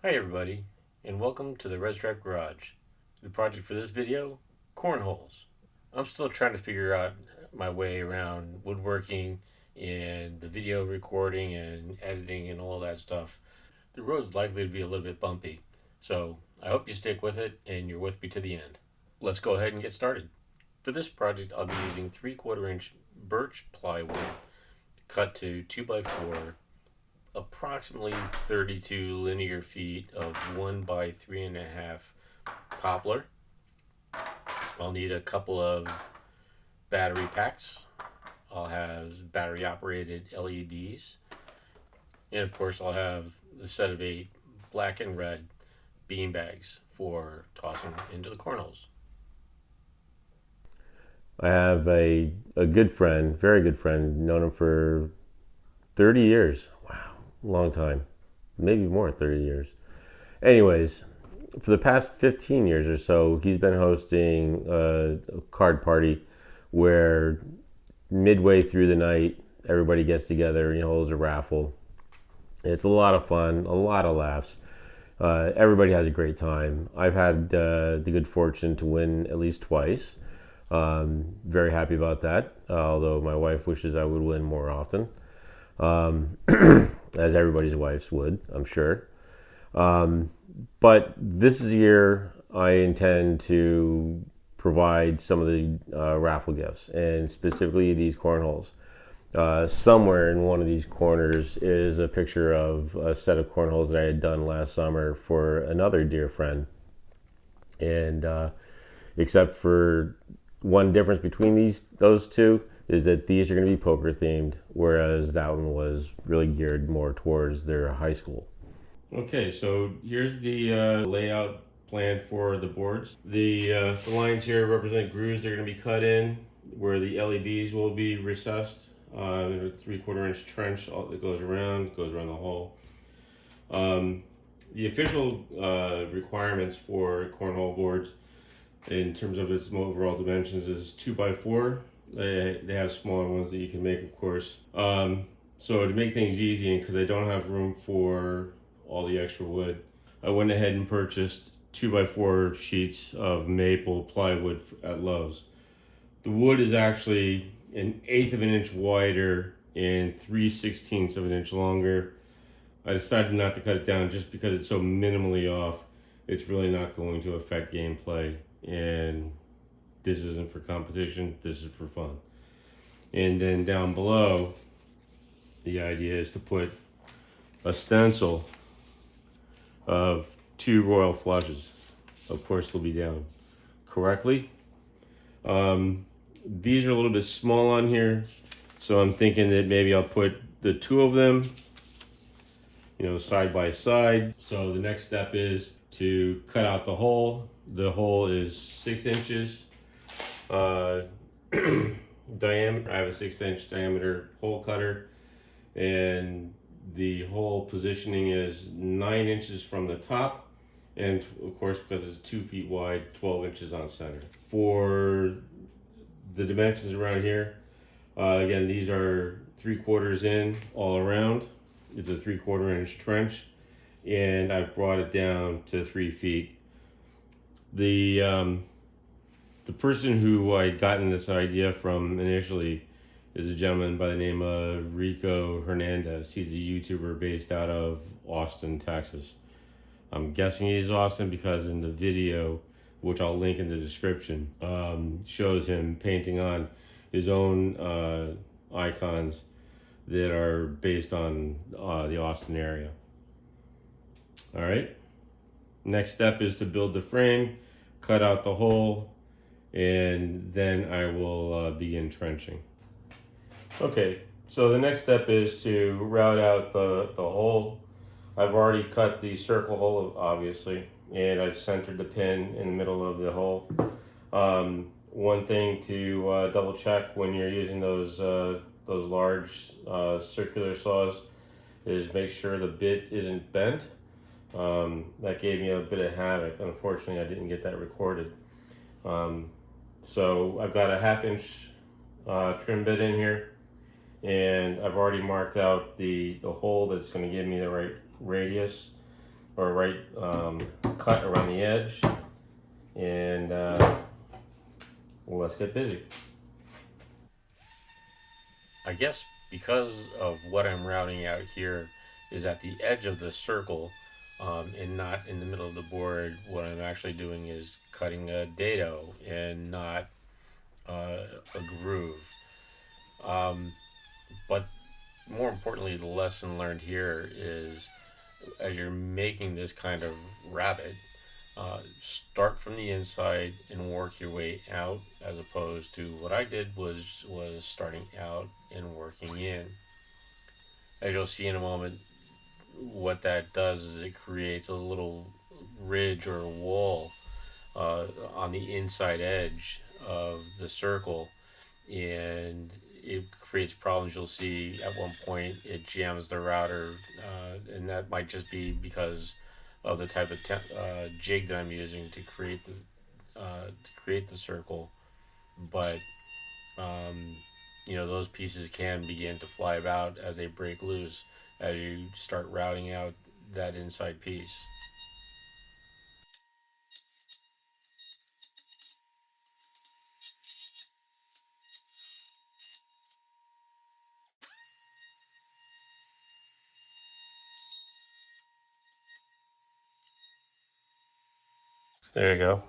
Hi everybody, and welcome to the Res Drive Garage. The project for this video, cornholes. I'm still trying to figure out my way around woodworking and the video recording and editing and all that stuff. The road's likely to be a little bit bumpy, so I hope you stick with it and you're with me to the end. Let's go ahead and get started. For this project, I'll be using 3/4 inch birch plywood cut to 2x4, approximately 32 linear feet of 1 by 3.5 poplar. I'll need a couple of battery packs. I'll have battery operated LEDs. And of course, I'll have the set of 8 black and red bean bags for tossing into the cornholes. I have a good friend, very good friend, known him for 30 years. Wow, long time. Maybe more, 30 years. Anyways, for the past 15 years or so, he's been hosting a card party where midway through the night, everybody gets together and holds a raffle. It's a lot of fun, a lot of laughs. Everybody has a great time. I've had the good fortune to win at least twice. Very happy about that, although my wife wishes I would win more often, as everybody's wives would, I'm sure. But this year I intend to provide some of the raffle gifts, and specifically these cornholes. Somewhere in one of these corners is a picture of a set of cornholes that I had done last summer for another dear friend. And except for one difference between those two is that these are going to be poker themed, whereas that one was really geared more towards their high school. Okay, so here's the layout plan for the boards. The lines here represent grooves that are going to be cut in where the LEDs will be recessed. A 3/4 inch trench that goes around the hole. The official requirements for cornhole boards in terms of its overall dimensions is 2x4. They have smaller ones that you can make, of course. So to make things easy, and because I don't have room for all the extra wood, I went ahead and purchased 2x4 sheets of maple plywood at Lowe's. The wood is actually 1/8 of an inch wider and 3/16 of an inch longer. I decided not to cut it down just because it's so minimally off. It's really not going to affect gameplay, and this isn't for competition, this is for fun. And then down below, the idea is to put a stencil of 2 royal flushes. Of course, they'll be down correctly. These are a little bit small on here, so I'm thinking that maybe I'll put the 2 of them, side by side. So the next step is to cut out the hole. The hole is 6 inches diameter. I have a 6-inch diameter hole cutter, and the hole positioning is 9 inches from the top, and of course, because it's 2 feet wide, 12 inches on center. For the dimensions around here, again, these are 3/4 in all around. It's a 3/4 inch trench, and I've brought it down to 3 feet. The person who I'd gotten this idea from initially is a gentleman by the name of Rico Hernandez. He's a YouTuber based out of Austin, Texas. I'm guessing he's Austin because in the video, which I'll link in the description, shows him painting on his own icons that are based on the Austin area. All right. Next step is to build the frame, cut out the hole, and then I will begin trenching. Okay, so the next step is to route out the hole. I've already cut the circle hole, obviously, and I've centered the pin in the middle of the hole. One thing to double check when you're using those large circular saws is make sure the bit isn't bent. That gave me a bit of havoc. Unfortunately, I didn't get that recorded. So I've got a 1/2 inch trim bit in here, and I've already marked out the hole that's going to give me the right radius. or right cut around the edge, and well, let's get busy. I guess because of what I'm routing out here is at the edge of the circle, and not in the middle of the board, what I'm actually doing is cutting a dado and not a groove. Um, but more importantly, the lesson learned here is as you're making this kind of rabbit, start from the inside and work your way out, as opposed to what I did was starting out and working in. As you'll see in a moment, what that does is it creates a little ridge or a wall on the inside edge of the circle, and it creates problems. You'll see at one point it jams the router, and that might just be because of the type of jig that I'm using to create the circle. But um, those pieces can begin to fly about as they break loose as you start routing out that inside piece. There you go.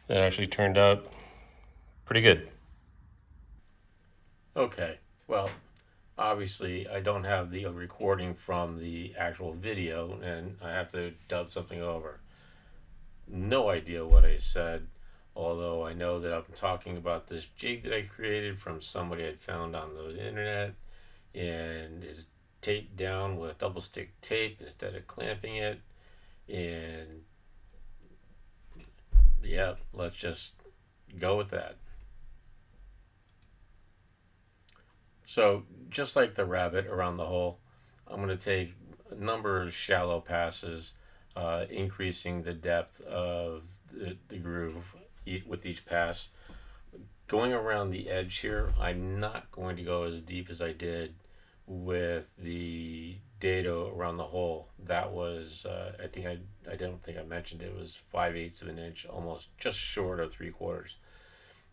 That actually turned out pretty good. Okay, well, obviously I don't have the recording from the actual video, and I have to dub something over. No idea what I said, although I know that I'm talking about this jig that I created from somebody I'd found on the internet, and is taped down with double stick tape instead of clamping it. And yeah, let's just go with that. So, just like the rabbit around the hole, I'm going to take a number of shallow passes, increasing the depth of the groove with each pass. Going around the edge here, I'm not going to go as deep as I did with the dado around the hole. That was, I don't think I mentioned it was 5/8 of an inch, almost just short of 3/4.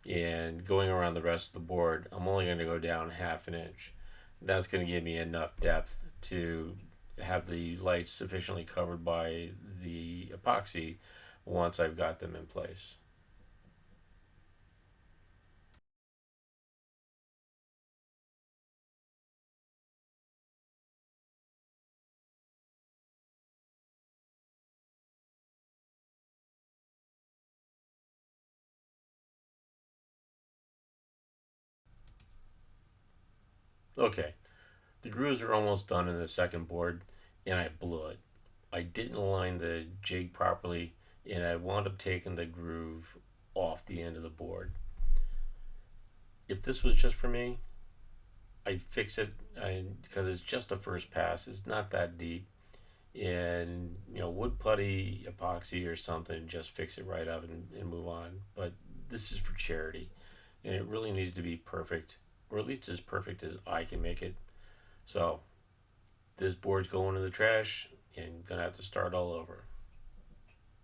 And going around the rest of the board, I'm only going to go down 1/2 an inch. That's going to give me enough depth to have the lights sufficiently covered by the epoxy once I've got them in place. Okay, the grooves are almost done in the second board, and I blew it. I didn't align the jig properly, and I wound up taking the groove off the end of the board. If this was just for me, I'd fix it, because it's just a first pass. It's not that deep, and wood putty, epoxy, or something, just fix it right up and move on. But this is for charity, and it really needs to be perfect, or at least as perfect as I can make it. So this board's going in the trash and gonna have to start all over.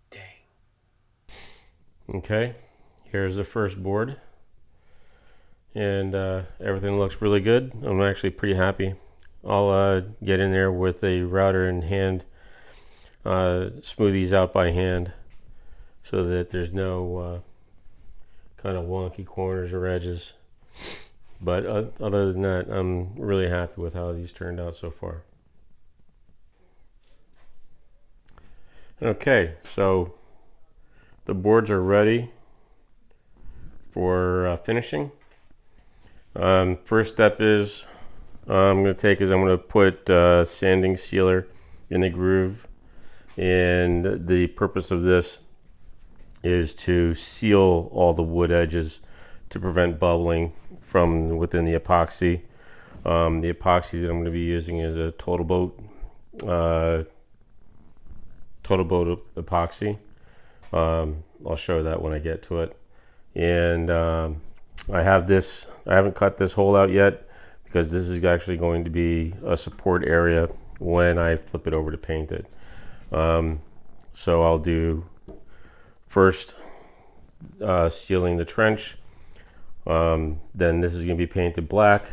Dang. Okay, here's the first board, and everything looks really good. I'm actually pretty happy. I'll get in there with a router in hand, smooth these out by hand so that there's no kind of wonky corners or edges. But other than that, I'm really happy with how these turned out so far. Okay, so the boards are ready for finishing. First step is I'm going to put sanding sealer in the groove, and the purpose of this is to seal all the wood edges to prevent bubbling from within the epoxy. The epoxy that I'm going to be using is a Total Boat epoxy. I'll show that when I get to it. And I haven't cut this hole out yet because this is actually going to be a support area when I flip it over to paint it. So I'll do first sealing the trench. Then this is going to be painted black.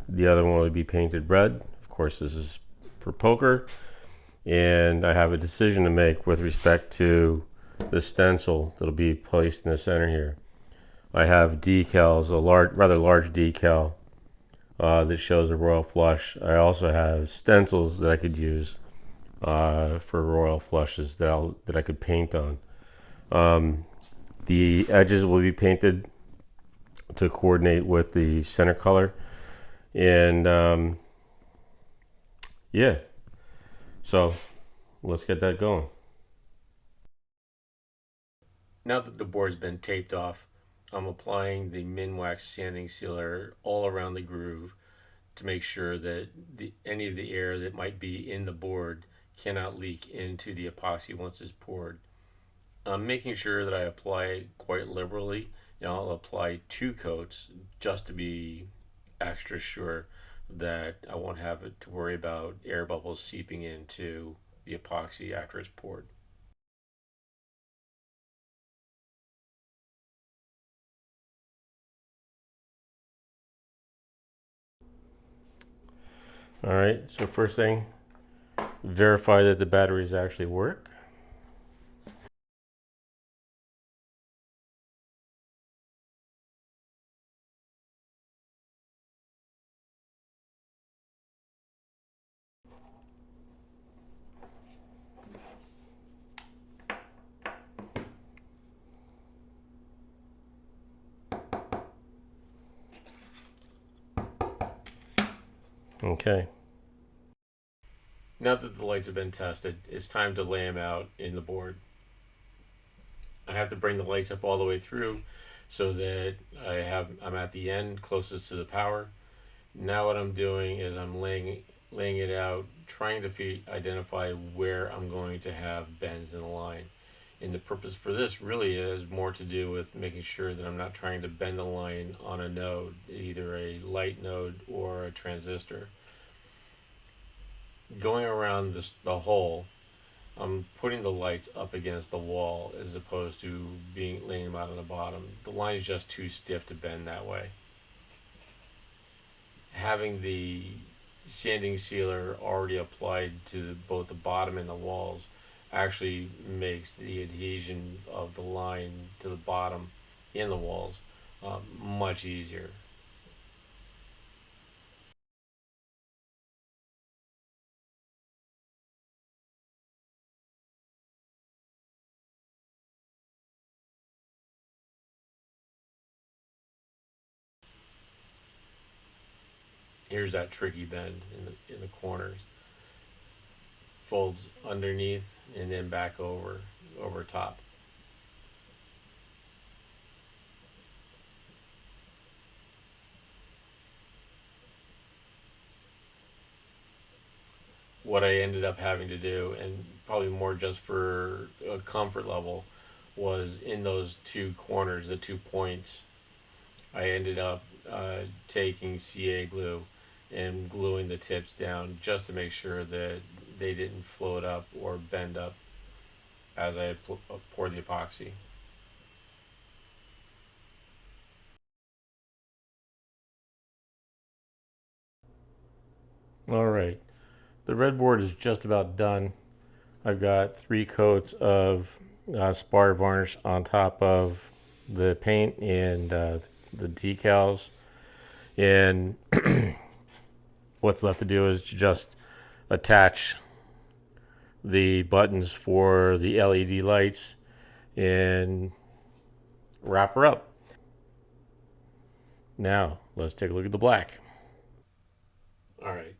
The other one will be painted red. Of course, this is for poker. And I have a decision to make with respect to the stencil that'll be placed in the center here. I have decals, a rather large decal that shows a royal flush. I also have stencils that I could use for royal flushes that I could paint on. The edges will be painted to coordinate with the center color, and yeah, so let's get that going. Now that the board's been taped off, I'm applying the Minwax sanding sealer all around the groove to make sure that any of the air that might be in the board cannot leak into the epoxy once it's poured. I'm making sure that I apply it quite liberally, and I'll apply 2 coats just to be extra sure that I won't have to worry about air bubbles seeping into the epoxy after it's poured. All right, so first thing, verify that the batteries actually work. Okay. Now that the lights have been tested, it's time to lay them out in the board. I have to bring the lights up all the way through so that I'm at the end closest to the power. Now what I'm doing is I'm laying it out, trying to identify where I'm going to have bends in the line. And the purpose for this really is more to do with making sure that I'm not trying to bend the line on a node, either a light node or a transistor. Going around the hole, I'm putting the lights up against the wall as opposed to laying them out on the bottom. The line is just too stiff to bend that way. Having the sanding sealer already applied to both the bottom and the walls actually makes the adhesion of the line to the bottom in the walls much easier. Here's that tricky bend in the corners. Folds underneath and then back over top. What I ended up having to do, and probably more just for a comfort level, was in those 2 corners, the 2 points, I ended up taking CA glue and gluing the tips down just to make sure that they didn't float up or bend up as I poured the epoxy. All right, the red board is just about done. I've got 3 coats of spar varnish on top of the paint and the decals, and what's left to do is just attach the buttons for the LED lights and wrap her up. Now let's take a look at the black. All right,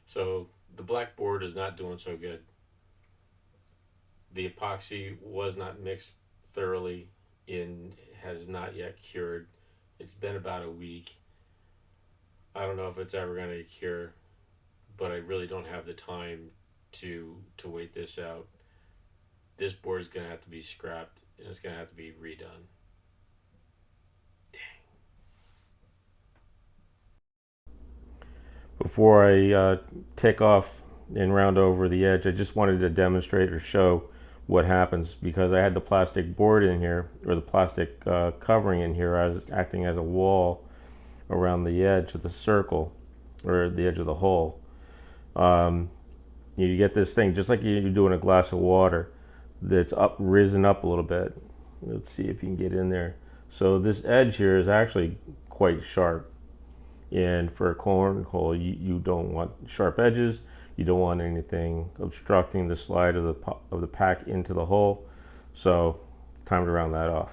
so the black board is not doing so good. The epoxy was not mixed thoroughly and has not yet cured. It's been about a week. I don't know if it's ever going to cure, but I really don't have the time to wait this out. This board is going to have to be scrapped and it's going to have to be redone. Before I take off and round over the edge. I just wanted to demonstrate or show what happens because I had the plastic board in here, or the plastic covering in here, as acting as a wall around the edge of the circle or the edge of the hole. You get this thing just like you do in a glass of water that's risen up a little bit. Let's see if you can get in there. So this edge here is actually quite sharp. And for a cornhole, you don't want sharp edges. You don't want anything obstructing the slide of the pack into the hole. So time to round that off.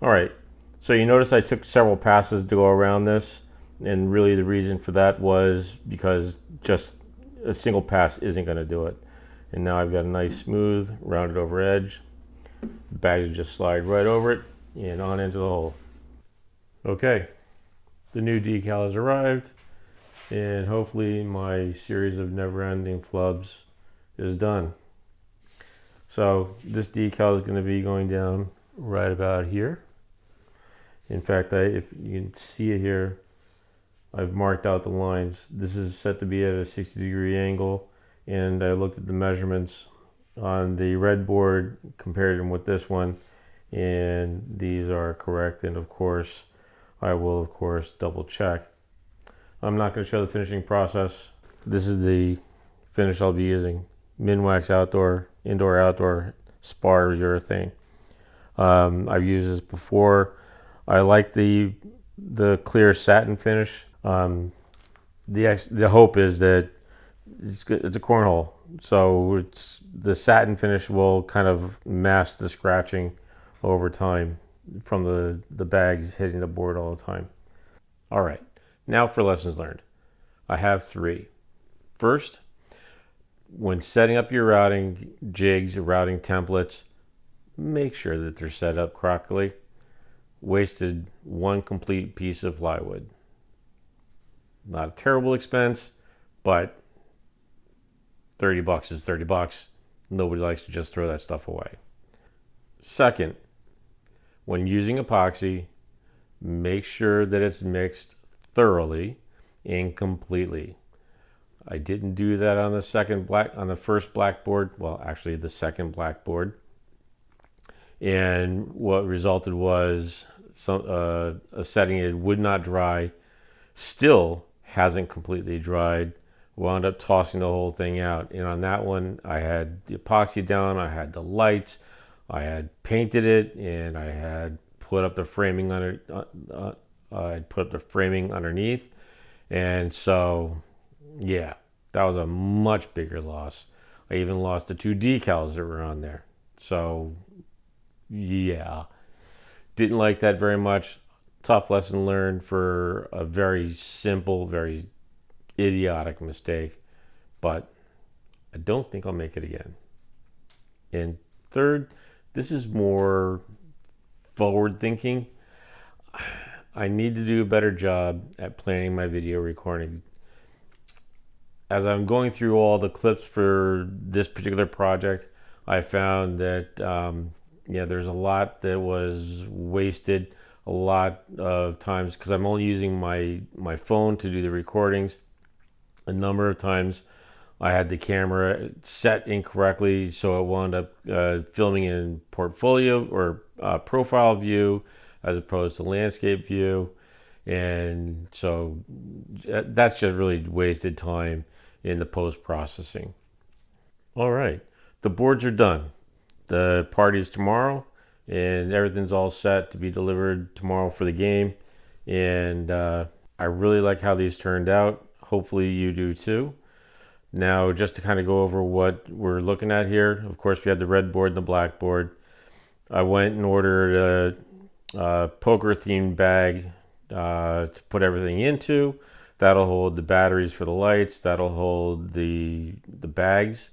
All right, so you notice I took several passes to go around this, and really the reason for that was because just a single pass isn't going to do it. And now I've got a nice smooth rounded over edge. The bags just slide right over it and on into the hole. Okay, the new decal has arrived, and hopefully my series of never-ending flubs is done. So this decal is going to be going down right about here. In fact, if you can see it here, I've marked out the lines. This is set to be at a 60-degree angle, and I looked at the measurements on the red board, compared them with this one, and these are correct. And of course, I will double check. I'm not going to show the finishing process. This is the finish I'll be using: Minwax indoor-outdoor spar urethane. I've used this before. I like the clear satin finish. The hope is that it's a cornhole, so the satin finish will kind of mask the scratching over time from the bags hitting the board all the time. All right, now for lessons learned. I have 3. First, when setting up your routing jigs, routing templates, make sure that they're set up correctly. Wasted 1 complete piece of plywood. Not a terrible expense, but $30 is $30. Nobody likes to just throw that stuff away. Second, when using epoxy, make sure that it's mixed thoroughly and completely. I didn't do that on the first blackboard. Well, actually the second blackboard. And what resulted was a setting it would not dry, still hasn't completely dried. Wound up tossing the whole thing out. And on that one, I had the epoxy down, I had the lights, I had painted it, and I had put up the framing underneath. And so, yeah, that was a much bigger loss. I even lost the 2 decals that were on there. So, yeah, didn't like that very much. Tough lesson learned for a very simple, very idiotic mistake, but I don't think I'll make it again. And third, this is more forward thinking. I need to do a better job at planning my video recording. As I'm going through all the clips for this particular project, I found that there's a lot that was wasted a lot of times because I'm only using my phone to do the recordings. A number of times I had the camera set incorrectly, so it wound up filming in portfolio or profile view as opposed to landscape view. And so that's just really wasted time in the post-processing. All right, the boards are done. The party is tomorrow, and everything's all set to be delivered tomorrow for the game. And I really like how these turned out. Hopefully you do too. Now, just to kind of go over what we're looking at here, of course, we had the red board and the black board. I went and ordered a poker-themed bag to put everything into. That'll hold the batteries for the lights. That'll hold the bags.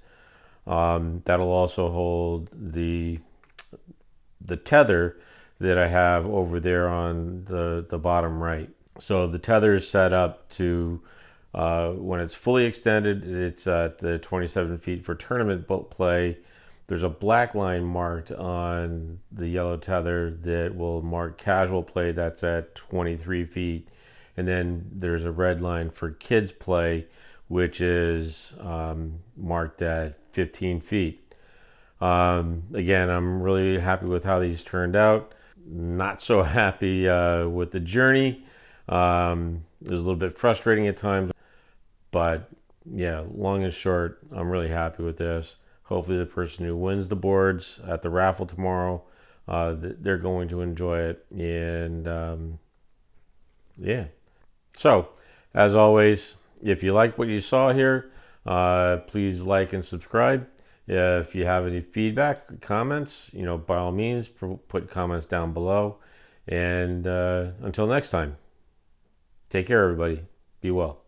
That'll also hold the tether that I have over there on the bottom right. So the tether is set up to When it's fully extended, it's at the 27 feet for tournament play. There's a black line marked on the yellow tether that will mark casual play, that's at 23 feet. And then there's a red line for kids play, which is marked at 15 feet. Again, I'm really happy with how these turned out. Not so happy with the journey. It was a little bit frustrating at times, but yeah, long and short, I'm really happy with this. Hopefully, the person who wins the boards at the raffle tomorrow, they're going to enjoy it. And yeah. So, as always, if you like what you saw here, please like and subscribe. If you have any feedback, comments, by all means, put comments down below. And until next time, take care, everybody. Be well.